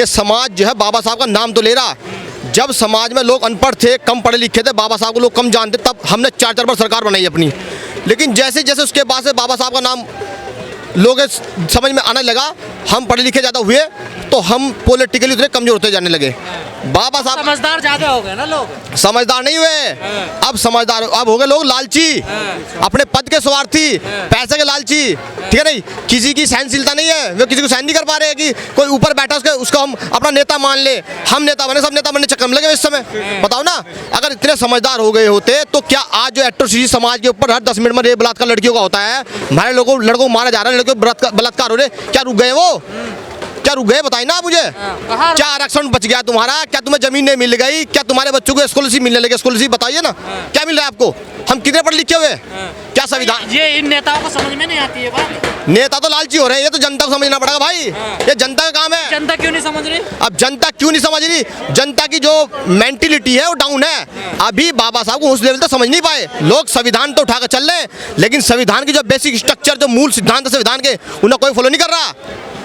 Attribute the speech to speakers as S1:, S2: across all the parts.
S1: कि समाज जो है बाबा साहब का नाम तो ले रहा। जब समाज में लोग अनपढ़ थे, कम पढ़े लिखे थे, बाबा साहब को लोग कम जानते, तब हमने 4 बार सरकार बनाई अपनी। लेकिन जैसे जैसे उसके बाद से बाबा साहब का नाम लोग समझ में आने लगा, हम पढ़े लिखे ज़्यादा हुए तो हम पॉलिटिकली उतने कमज़ोर होते जाने लगे। बाबा साहब
S2: समझदार ज़्यादा हो गए ना लोग,
S1: समझदार नहीं हुए। अब समझदार अब हो गए लोग लालची, अपने पद के स्वार्थी, पैसे के लालची, ठीक है नहीं, किसी की सहनशीलता नहीं है, वे किसी को सहन नहीं कर पा रहे हैं कि कोई ऊपर बैठा उसको हम अपना नेता मान ले। हम नेता बने, सब नेता बनने चक्कर में लगे इस समय। बताओ ना, अगर इतने समझदार हो गए होते तो क्या आज जो एट्रोसिटी समाज के ऊपर हर 10 मिनट में रेप बलात्कार लड़कियों का होता है, हमारे लड़कों को मारा जा रहा है, लड़कियों बलात्कार हो रहे, क्या रुक गए वो? क्या रुक गए बताइए ना मुझे। क्या आरक्षण बच गया तुम्हारा? क्या तुम्हें जमीन नहीं मिल गई? क्या तुम्हारे बच्चों को स्कॉलरशिप मिलने लगी? स्कॉलरशिप बताइए ना, क्या मिल रहा है आपको? हम कितने पढ़े लिखे हुए? क्या संविधान?
S2: ये इन नेताओं को समझ में नहीं आती है बात।
S1: नेता तो लालची हो रहे हैं, ये तो जनता को समझना पड़ेगा भाई। ये जनता का काम है।
S2: जनता क्यों नहीं समझ रही?
S1: अब जनता क्यों नहीं समझ रही? जनता की जो मेंटिलिटी है वो डाउन है। अभी बाबा साहब को उस लेवल तक समझ नहीं पाए लोग। संविधान तो उठाकर चल रहे हैं, लेकिन संविधान की जो बेसिक स्ट्रक्चर, जो मूल सिद्धांत है संविधान के, उन्हें कोई फॉलो नहीं कर रहा।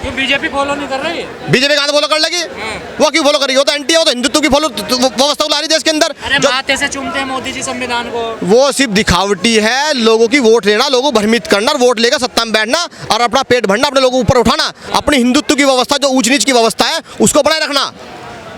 S2: क्यों बीजेपी फॉलो नहीं कर रही है?
S1: बीजेपी कहाँ फॉलो कर लगी? वो क्यों फॉलो कर रही? वो तो एंटी है, वो तो हिंदुत्व की फॉलो व्यवस्था को ला रही देश के अंदर।
S2: अरे माथे से चूमते हैं मोदी जी संविधान को।
S1: वो सिर्फ दिखावटी है, लोगों की वोट लेना, लोगों को भ्रमित करना, वोट लेकर सत्ता में बैठना और अपना पेट भरना, अपने लोगों को ऊपर उठाना। अपनी हिंदुत्व की व्यवस्था, जो ऊंच नीच की व्यवस्था है, उसको बनाए रखना।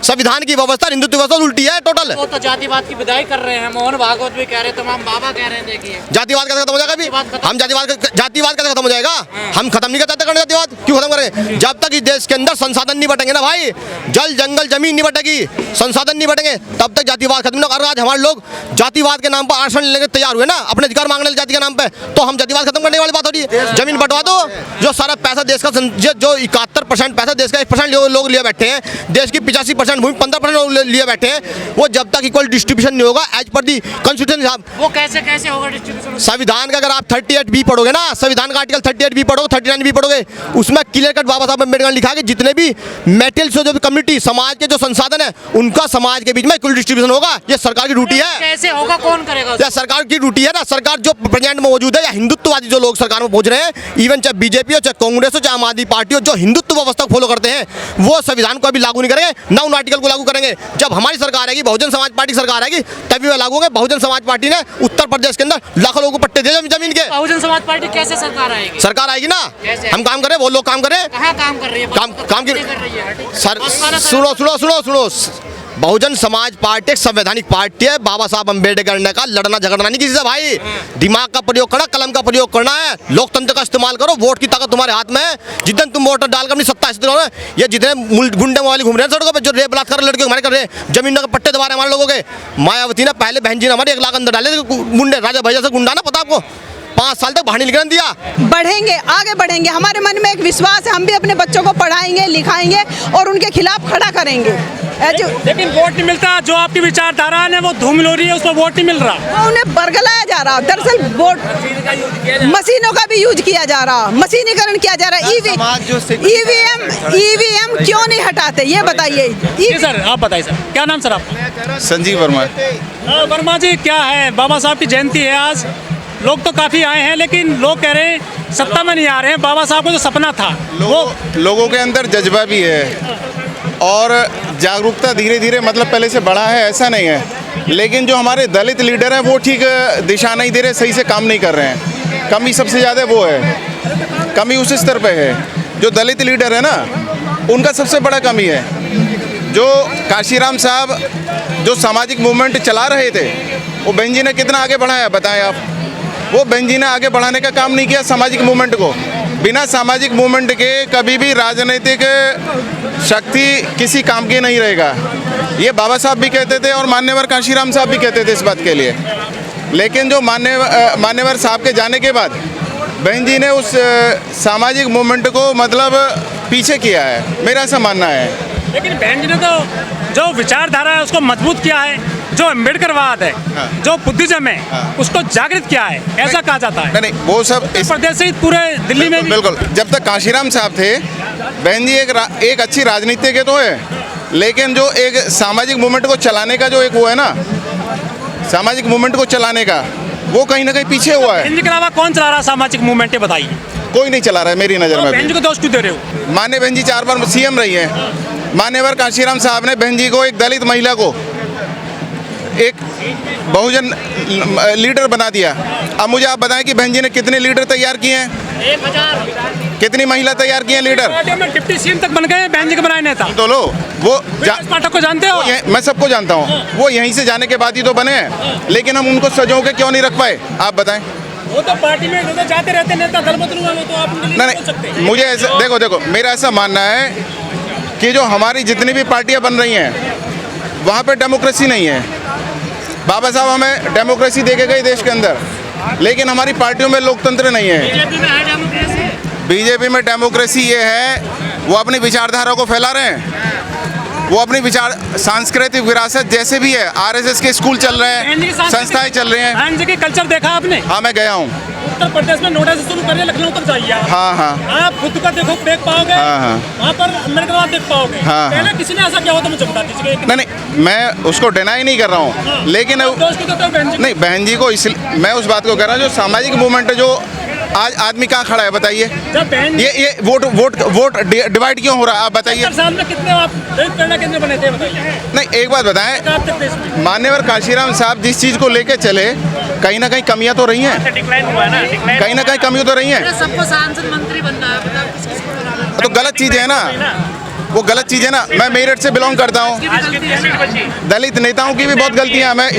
S1: संविधान की व्यवस्था हिंदुत्व व्यवस्था उल्टी है टोटल।
S2: वो तो जातिवाद की विदाई कर रहे हैं, मोहन भागवत भी कह रहे, तमाम बाबा कह रहे हैं। देखिए
S1: जातिवाद कैसे खत्म हो जाएगा? अभी हम जातिवाद कैसे खत्म हो जाएगा? हम खत्म नहीं कर सकते करने जातिवाद। क्यों खत्म करें? जब तक इस देश के अंदर संसाधन नहीं बटेंगे ना भाई, जल जंगल जमीन नहीं बटेगी, संसाधन नहीं बटेंगे, तब तक जातिवाद खत्म नहीं होगा। आज हमारे लोग जातिवाद के नाम पर आरक्षण लेने तैयार हुए ना, अपने अधिकार मांगने जाति के नाम पे, तो हम जातिवाद खत्म करने वाली बात हो रही है। जमीन बंटवा दो। जो सारा पैसा देश का, जो 71% पैसा देश का 1% लोग लिए बैठे हैं, देश की 85% भूमि 15% लिए बैठे हैं, वो जब तक इक्वल डिस्ट्रीब्यूशन नहीं होगा एज पर दी कॉन्स्टिट्यूशन साहब,
S2: वो कैसे होगा डिस्ट्रीब्यूशन?
S1: संविधान का अगर आप 38B पढ़ोगे ना, संविधान का आर्टिकल 38B पढ़ोगे, 39B पढ़ोगे, उसमें क्लियर कट बाबा साहब अम्बेडकर ने लिखा है कि जितने भी मेटल्स, जो भी कम्युनिटी, समाज के जो संसाधन है, उनका समाज के बीच में इक्वल डिस्ट्रीब्यूशन होगा। ये सरकार की ड्यूटी है।
S2: कैसे होगा? कौन करेगा?
S1: यह सरकार की ड्यूटी है ना। सरकार जो प्रेजेंट में मौजूद है, या हिंदुत्ववादी जो लोग सरकार में पहुंच रहे हैं, इवन चाहे बीजेपी हो, चाहे कांग्रेस हो, चाहे आम आदमी पार्टी हो, जो हिंदुत्व व्यवस्था को फॉलो करते हैं, वो संविधान को अभी लागू नहीं करेंगे, ना उन आर्टिकल को लागू करेंगे। जब हमारी सरकार आएगी, बहुजन समाज पार्टी सरकार आएगी, तभी वह लागू होंगे। बहुजन समाज पार्टी ने उत्तर प्रदेश के अंदर लाखों लोगों को पट्टे दिए जमीन के।
S2: बहुजन समाज पार्टी कैसे सरकार आएगी?
S1: सरकार आएगी ना, हम काम करें, वो लोग काम करें।
S2: कहाँ काम कर रही है?
S1: काम की
S2: कर रही है
S1: सर, सुनो। बहुजन समाज पार्टी एक संवैधानिक पार्टी है। बाबा साहब अम्बेडकर ने कहा लड़ना झगड़ना नहीं किसी से भाई, दिमाग का प्रयोग करना, कलम का प्रयोग करना है, लोकतंत्र का इस्तेमाल करो। वोट की ताकत तुम्हारे हाथ में है। जितने तुम वोट डालकर अपनी सत्ता स्थिर हो, ये जितने गुंडे वाले घूम रहे हैं सड़कों पे, जो रेप बलात्कार लड़के हमारे कर रहे हैं, जमीनों के पट्टे दबा रहे हमारे लोगों के। मायावती ने पहले बहन जी ने हमारे 1 लाख अंदर डाले गुंडे, राजा भैया से गुंडा ना, पता आपको, 5 साल तक बाहर नहीं निकलने दिया।
S3: बढ़ेंगे, आगे बढ़ेंगे। हमारे मन में एक विश्वास है, हम भी अपने बच्चों को पढ़ाएंगे, लिखाएंगे और उनके खिलाफ खड़ा करेंगे।
S4: लेकिन वोट नहीं मिलता। जो आपकी विचारधारा है वो धूमिल हो रही है, उसमें वोट नहीं मिल रहा।
S3: वो उन्हें बरगलाया जा रहा। दरअसल वोट मशीनों का भी यूज किया जा रहा, मशीनीकरण किया जा रहा। ईवीएम क्यों नहीं हटाते, ये बताइए।
S4: सर आप बताइए सर, क्या नाम सर आपका?
S5: संजीव वर्मा।
S4: वर्मा जी, क्या है, बाबा साहब की जयंती है आज, लोग तो काफ़ी आए हैं, लेकिन लोग कह रहे हैं सत्ता में नहीं आ रहे हैं। बाबा साहब को जो सपना था,
S5: लोगों के अंदर जज्बा भी है और जागरूकता धीरे धीरे, मतलब पहले से बढ़ा है, ऐसा नहीं है। लेकिन जो हमारे दलित लीडर हैं वो ठीक दिशा नहीं दे रहे, सही से काम नहीं कर रहे हैं। कमी सबसे ज़्यादा वो है, कमी उस स्तर पे है। जो दलित लीडर है ना, उनका सबसे बड़ा कमी है। जो काशीराम साहब जो सामाजिक मूवमेंट चला रहे थे, वो बहन जी ने कितना आगे बढ़ाया बताएं आप? वो बहन जी ने आगे बढ़ाने का काम नहीं किया सामाजिक मूवमेंट को। बिना सामाजिक मूवमेंट के कभी भी राजनीतिक शक्ति किसी काम की नहीं रहेगा। ये बाबा साहब भी कहते थे और मान्यवर काशीराम साहब भी कहते थे इस बात के लिए। लेकिन जो मान्यवर साहब के जाने के बाद बहन जी ने उस सामाजिक मूवमेंट को मतलब पीछे किया है, मेरा ऐसा मानना है।
S4: लेकिन बहन जी ने तो जो विचारधारा है उसको मजबूत किया है, जो अम्बेडकरवाद है, जो बुद्धिज्म है, उसको जागृत किया है, ऐसा कहा जाता है।
S5: नहीं, वो सब
S4: इस प्रदेश से पूरे दिल्ली में
S5: बिल्कुल। जब तक काशीराम साहब थे, बहन जी एक अच्छी राजनीतिज्ञ तो है, लेकिन जो एक सामाजिक मूवमेंट को चलाने का जो एक वो है ना, सामाजिक मूवमेंट को चलाने का, वो कहीं ना कहीं पीछे हुआ है।
S4: बहन जी के अलावा कौन चला रहा सामाजिक मूवमेंट, बताइए?
S5: कोई नहीं चला रहा है मेरी नज़र में।
S4: बहन जी को दोष क्यों दे रहे हो?
S5: मान्य बहन जी 4 बार CM रही है, मान्यवर कांशीराम साहब ने बहन जी को, एक दलित महिला को एक बहुजन लीडर बना दिया। अब मुझे आप बताएं कि बहन जी ने कितने लीडर तैयार किए हैं?
S2: 1000
S5: कितनी महिला तैयार की हैं लीडर?
S4: पार्टी में डिप्टी सीएम तक बन गए, बहन जी के बनाए नेता।
S5: तो लो वो
S4: पाठक को जानते हो?
S5: मैं सबको जानता हूँ, वो यहीं से जाने के बाद ही तो बने हैं, लेकिन हम उनको सजो के क्यों नहीं रख पाए? आप बताएं।
S4: वो तो पार्टी में तो जाते रहते नेता, दल बदलू वाले, तो आप उनके लिए नहीं बोल सकते।
S5: नहीं, मुझे ऐसा देखो मेरा ऐसा मानना है कि जो हमारी जितनी भी पार्टियां बन रही हैं वहाँ पे डेमोक्रेसी नहीं है। बाबा साहब हमें डेमोक्रेसी दे के गए देश के अंदर, लेकिन हमारी पार्टियों में लोकतंत्र नहीं है।
S2: बीजेपी में है डेमोक्रेसी।
S5: बीजेपी में डेमोक्रेसी ये है, वो अपनी विचारधारा को फैला रहे हैं, वो अपनी विचार सांस्कृतिक विरासत जैसे भी है, आरएसएस के स्कूल चल रहे हैं, संस्थाएं चल रही हैं।
S4: बहन जी की कल्चर देखा आपने?
S5: हाँ, मैं गया हूँ।
S4: उत्तर प्रदेश में नोएडा से शुरू करिए, लखनऊ तक जाइए आप।
S5: हाँ हाँ
S4: आप खुद का देखो, देख पाओगे।
S5: हाँ, हाँ।
S4: वहाँ पर अम्बेडकर देख पाओगे।
S5: हाँ,
S4: पहले किसी ने ऐसा किया हो तो मुझे बता दीजिए।
S5: नहीं, मैं उसको डिनाई नहीं कर रहा हूँ, लेकिन नहीं, बहन जी को इसलिए मैं उस बात को कह रहा हूँ, जो सामाजिक मूवमेंट है, जो आज आदमी कहाँ खड़ा है बताइए? ये वोट डिवाइड क्यों हो रहा है आप बताइए?
S4: साल में कितने आप प्रेरणा केंद्र बने थे बताइए?
S5: नहीं, एक बात बताएं, मान्यवर कांशीराम साहब जिस चीज़ को लेके चले, कहीं ना कहीं कमियां तो रही हैं,
S4: डिक्लाइन हुआ है ना,
S5: कहीं ना कहीं कमियां तो रही हैं।
S2: सबको सांसद मंत्री बनना है, बताओ किसको बनाना है?
S5: तो गलत चीज़ है ना, वो गलत चीज़ है ना। मैं मेरठ से बिलोंग करता हूँ, दलित नेताओं की भी बहुत गलतियाँ। मैं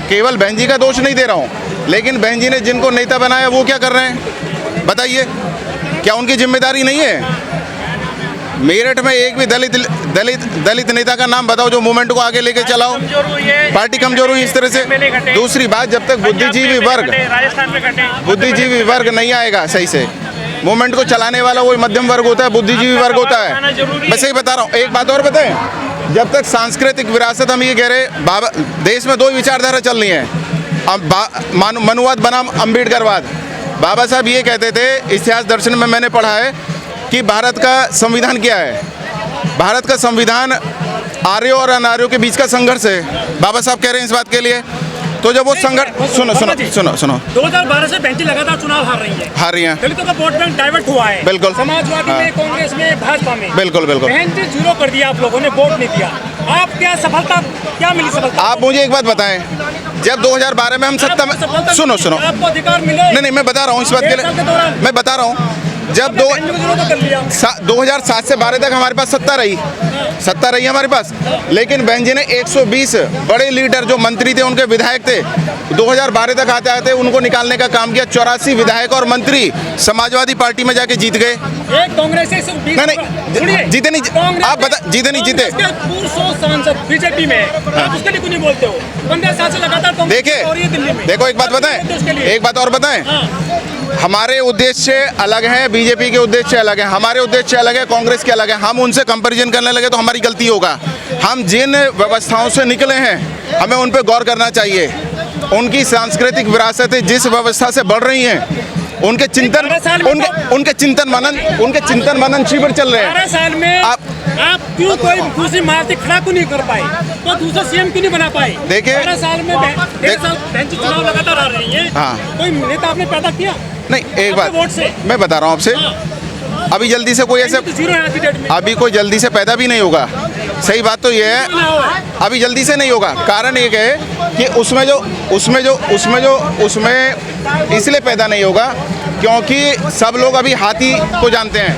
S5: केवल बहन जी का दोष नहीं दे रहा हूँ, लेकिन बहन जी ने जिनको नेता बनाया वो क्या कर रहे हैं बताइए? क्या उनकी जिम्मेदारी नहीं है? मेरठ में एक भी दलित नेता का नाम बताओ जो मूवमेंट को आगे लेके चलाओ। पार्टी कमजोर हुई इस तरह से। दूसरी बात, जब तक बुद्धिजीवी वर्ग नहीं आएगा सही से, मूवमेंट को चलाने वाला वही मध्यम वर्ग होता है, बुद्धिजीवी वर्ग होता है। मैं सही बता रहा हूँ। एक बात और बताएं, जब तक सांस्कृतिक विरासत, हम ये कह रहे बाबा, देश में दो ही विचारधारा चल रही हैं, मनुवाद बनाम अम्बेडकरवाद। बाबा साहब ये कहते थे, इतिहास दर्शन में मैंने पढ़ा है कि भारत का संविधान क्या है? भारत का संविधान आर्यों और अनार्यों के बीच का संघर्ष है। बाबा साहब कह रहे हैं इस बात के लिए। तो जब वो संघर्ष, सुनो
S4: 2012 से बहन जी लगातार चुनाव हार रही हैं। दलितों का वोट बैंक डाइवर्ट हुआ है।
S5: बिल्कुल।
S4: समाजवादी में, कांग्रेस में, भाजपा में।
S5: बिल्कुल।
S4: बहन जी जीरो कर दिया, आप लोगों ने वोट नहीं दिया। आप क्या सफलता, क्या मिली सफलता?
S5: आप मुझे एक बात बताएं, जब 2012 में हम सत्ता में, सुनो
S4: आपको अधिकार मिले?
S5: नहीं, मैं बता रहा हूँ इस बात के लिए, मैं बता रहा हूँ। जब 2007 से 12 तक हमारे पास सत्ता रही हमारे पास, लेकिन बहन जी ने 120 बड़े लीडर जो मंत्री थे, उनके विधायक थे, 2012 तक आते आते उनको निकालने का काम किया। 84 विधायक और मंत्री समाजवादी पार्टी में जाके जीत गए।
S4: एक कांग्रेस से 120
S5: नहीं, जीते नहीं। आप बता, जीते नहीं जीते?
S4: 100 सांसद बीजेपी में, आप उसके लिए क्यों नहीं बोलते हो? 15 साल से लगातार
S5: देखो एक बात बताएं, एक बात और बताएं, हमारे उद्देश्य अलग हैं, बीजेपी के उद्देश्य अलग हैं, हमारे उद्देश्य अलग है, कांग्रेस के अलग है। हम उनसे कंपैरिजन करने लगे तो हमारी गलती होगा। हम जिन व्यवस्थाओं से निकले हैं, हमें उन पे गौर करना चाहिए। उनकी सांस्कृतिक विरासतें जिस व्यवस्था से बढ़ रही हैं, उनके चिंतन मनन शिविर चल रहे हैं।
S4: 12 साल में आप क्यों कोई दूसरी इमारतें खड़ा क्यों नहीं कर पाए? तो दूसरा सीएम क्यों नहीं बना पाए?
S5: देखिए,
S4: 12 साल में बहन जी चुनाव लगातार आ रही है।
S5: हाँ।
S4: कोई नेता आपने पैदा किया?
S5: नहीं, एक बात मैं बता रहा हूँ आपसे, अभी जल्दी से कोई ऐसे, अभी कोई जल्दी से पैदा भी नहीं होगा। सही बात तो ये है, अभी जल्दी से नहीं होगा। कारण एक है कि उसमें इसलिए पैदा नहीं होगा क्योंकि सब लोग अभी हाथी को जानते हैं।